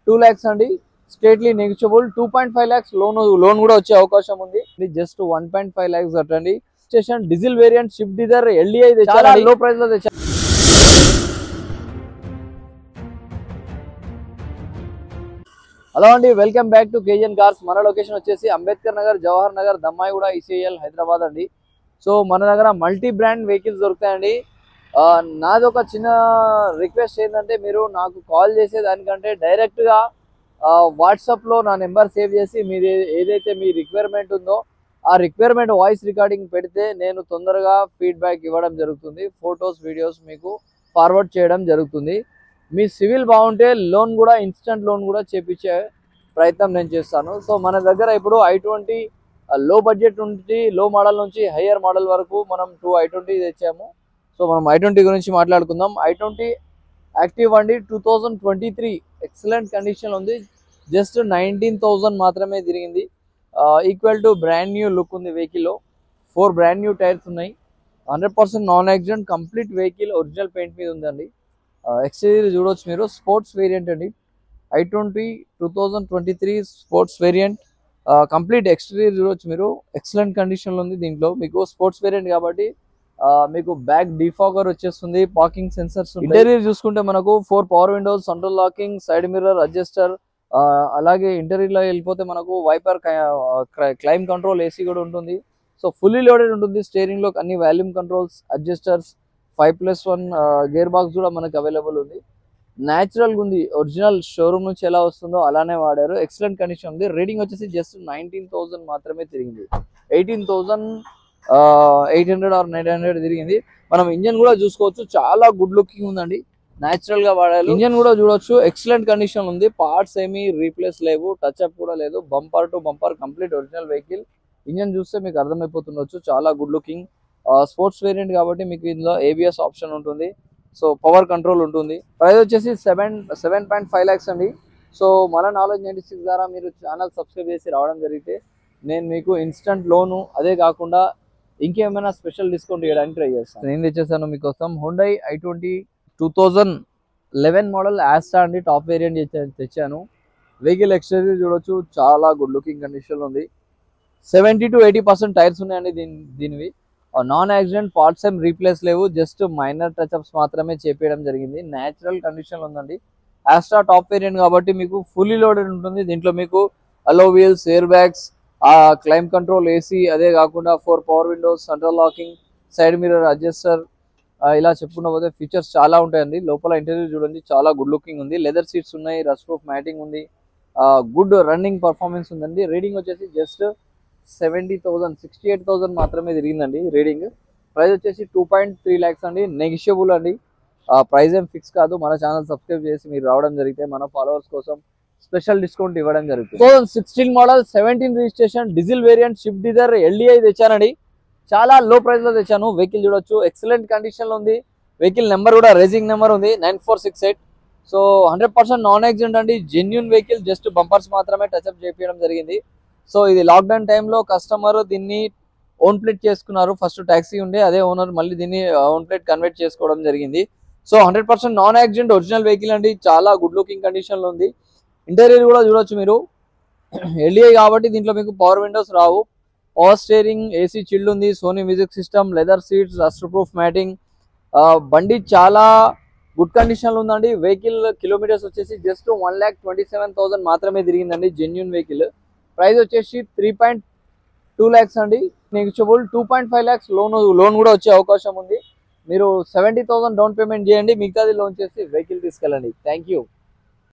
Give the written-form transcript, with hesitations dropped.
2 lakhs అండి, stately negotiable. 2.5 lakhs loan కూడా వచ్చే అవకాశం ఉంది. జస్ట్ 1.5 lakhs అటండి. Station diesel variant Swift Dzire LDI చాలా లో ప్రైస్ లో తెచ్చారు. హలో అండి, వెల్కమ్ బ్యాక్ టు కేజన్ కార్స్. మన లొకేషన్ వచ్చేసి అంబేద్కర్ నగర్, జవహర్ నగర్, దమ్మాయిగూడ, ECL, హైదరాబాద్ అండి. సో మన దగ్గర మల్టీ బ్రాండ్ వెహికల్స్ దొరుకుతాయండి. నాది ఒక చిన్న రిక్వెస్ట్ ఏంటంటే, మీరు నాకు కాల్ చేసే దానికంటే డైరెక్ట్గా వాట్సాప్లో నా నెంబర్ సేవ్ చేసి మీరు ఏదైతే మీ రిక్వైర్మెంట్ ఉందో ఆ రిక్వైర్మెంట్ వాయిస్ రికార్డింగ్ పెడితే నేను తొందరగా ఫీడ్బ్యాక్ ఇవ్వడం జరుగుతుంది. ఫొటోస్, వీడియోస్ మీకు ఫార్వర్డ్ చేయడం జరుగుతుంది. మీ సివిల్ బాగుంటే లోన్ కూడా, ఇన్స్టెంట్ లోన్ కూడా చేపించే ప్రయత్నం నేను చేస్తాను. సో మన దగ్గర ఇప్పుడు i20 లో బడ్జెట్ నుండి, లో మోడల్ నుంచి హయ్యర్ మోడల్ వరకు మనం 2 i20 తెచ్చాము. సో మనం i20 గురించి మాట్లాడుకుందాం. i20 యాక్టివ్ అండి, 2023 ఎక్సలెంట్ కండిషన్ ఉంది. జస్ట్ 19,000 మాత్రమే తిరిగింది. Equal to brand new look ఉంది వెహికల్లో. 4 బ్రాండ్ న్యూ టైర్స్ ఉన్నాయి. 100% non accident, complete vehicle original paint మీద ఉందండి. ఎక్స్టీరియర్ చూడవచ్చు మీరు. స్పోర్ట్స్ వేరియంట్ అండి, i20 2023 sports variant. Complete exterior చూడవచ్చు మీరు, ఎక్సలెంట్ కండిషన్లో ఉంది. దీంట్లో మీకు స్పోర్ట్స్ వేరియంట్ కాబట్టి మీకు బ్యాక్ డిఫాగర్ వచ్చేస్తుంది, పార్కింగ్ సెన్సర్స్. ఇంటీరియర్ చూసుకుంటే మనకు 4 power Windows, central locking, side mirror adjuster, అలాగే ఇంటీరియర్లో వెళ్ళిపోతే మనకు వైపర్, క్లైమ్ కంట్రోల్, AC కూడా ఉంటుంది. సో ఫుల్లీ లోడెడ్ ఉంటుంది. స్టీరింగ్ లో అన్ని వాల్యూమ్ కంట్రోల్స్, అడ్జస్టర్స్, 5+1 గేర్ బాక్స్ కూడా మనకు అవైలబుల్ ఉంది. న్యాచురల్ ఉంది, ఒరిజినల్ షోరూమ్ నుంచి ఎలా వస్తుందో అలానే వాడారు. ఎక్సలెంట్ కండిషన్ ఉంది. రేటింగ్ వచ్చేసి జస్ట్ 19,000 మాత్రమే తిరిగింది. 18,800 ఆర్ 900 తిరిగింది. మనం ఇంజన్ కూడా చూసుకోవచ్చు, చాలా గుడ్ లుకింగ్ ఉందండి. న్యాచురల్ గా వాడారు. ఇంజన్ కూడా చూడొచ్చు, ఎక్సలెంట్ కండిషన్ ఉంది. పార్ట్స్ ఏమీ రీప్లేస్ లేవు, టచ్ అప్ కూడా లేదు. Bumper to bumper complete original vehicle. Engine చూస్తే మీకు అర్థమైపోతుండొచ్చు, చాలా గుడ్ లుకింగ్. స్పోర్ట్స్ వేరియంట్ కాబట్టి మీకు ఇందులో ABS ఆప్షన్ ఉంటుంది. సో పవర్ కంట్రోల్ ఉంటుంది. ప్రైస్ వచ్చేసి 7.5 lakhs అండి. సో మన నాలెడ్జ్ 96 ద్వారా మీరు ఛానల్ సబ్స్క్రైబ్ చేసి రావడం జరిగితే నేను మీకు ఇన్స్టంట్ లోను, అదే కాకుండా ఇంకేమైనా స్పెషల్ డిస్కౌంట్ ఇవ్వడానికి ట్రై చేస్తాను. నేను తెచ్చేసాను మీకోసం Hyundai i20 2011 మోడల్ యాస్టా అండి, టాప్ వేరియంట్ తెచ్చాను. వెహికల్ ఎక్స్టీరియర్ చూడొచ్చు, చాలా గుడ్ లుకింగ్ కండిషన్లో ఉంది. 70 to 80% టైర్స్ ఉన్నాయండి దీనివి. నాన్ యాక్సిడెంట్, పార్ట్స్ ఏం రీప్లేస్ లేవు, జస్ట్ మైనర్ టచ్అప్స్ మాత్రమే చేపించడం జరిగింది. న్యాచురల్ కండిషన్లో ఉందండి. యాస్ట్రా టాప్ వేరియంట్ కాబట్టి మీకు ఫుల్లీ లోడెడ్ ఉంటుంది. దీంట్లో మీకు అలో wheels, air bags, claim control, AC, అదే కాకుండా 4 power Windows, central locking, side mirror adjuster, ఇలా చెప్పుకుంటూ పోతే ఫీచర్స్ చాలా ఉంటాయండి. లోపల ఇంటీరియర్ చూడండి, చాలా గుడ్ లుకింగ్ ఉంది. లెదర్ సీట్స్ ఉన్నాయి, రస్ట్ ప్రూఫ్ మ్యాటింగ్ ఉంది. గుడ్ రన్నింగ్ పర్ఫార్మెన్స్ ఉందండి. రీడింగ్ వచ్చేసి జస్ట్ 70,000, 68,000 మాత్రమే తిరిగిందండి రీడింగ్. ప్రైస్ వచ్చేసి 2.3 lakhs అండి, నెగిషియబుల్ అండి. ప్రైస్ ఏం ఫిక్స్ కాదు. మన ఛానల్ సబ్స్క్రైబ్ చేసి మీరు రావడం జరిగితే మన ఫాలోవర్స్ కోసం స్పెషల్ డిస్కౌంట్ ఇవ్వడం జరుగుతుంది. 2016 model, 17 registration, diesel variant, Swift Dzire LDI తెచ్చానండి. చాలా లో ప్రైస్ లో తెచ్చాను. వెహికల్ చూడొచ్చు, ఎక్సలెంట్ కండిషన్ లో ఉంది. వెహికల్ నెంబర్ కూడా రేసింగ్ నెంబర్ ఉంది, 9468. సో 100% నాన్ యాక్సిడెంట్ అండి, జెన్యూన్ వెహికల్. జస్ట్ బంపర్స్ మాత్రమే టచ్అప్ చేయించడం జరిగింది. సో ఇది లాక్డౌన్ టైంలో కస్టమర్ దీన్ని ఓన్ ప్లేట్ చేసుకున్నారు. ఫస్ట్ ట్యాక్సీ ఉండే, అదే ఓనర్ మళ్ళీ దీన్ని ఓన్ ప్లేట్ కన్వర్ట్ చేసుకోవడం జరిగింది. So 100% non accident original vehicle అండి, చాలా గుడ్ లుకింగ్ కండిషన్ లో ఉంది. ఇంటీరియర్ కూడా చూడొచ్చు మీరు, LDI కాబట్టి దీంట్లో మీకు పవర్ విండోస్ రావు. పవర్ స్టీరింగ్, AC చిల్డ్ ఉంది, Sony music system, leather seats, rust proof matting. బండి చాలా గుడ్ కండిషన్ లో ఉందండి. వెహికల్ కిలోమీటర్స్ వచ్చేసి జస్ట్ 1,27,000 మాత్రమే తిరిగిందండి, జెన్యూన్ వెహికల్. ప్రైస్ వచ్చేసి 3.2 lakhs అండి, నెగిషియబుల్. 2.5 lakhs లోన్ కూడా వచ్చే అవకాశం ఉంది. మీరు 70,000 డౌన్ పేమెంట్ చేయండి, మిగతాది లోన్ చేసి వెహికల్ తీసుకెళ్ళండి. Thank you.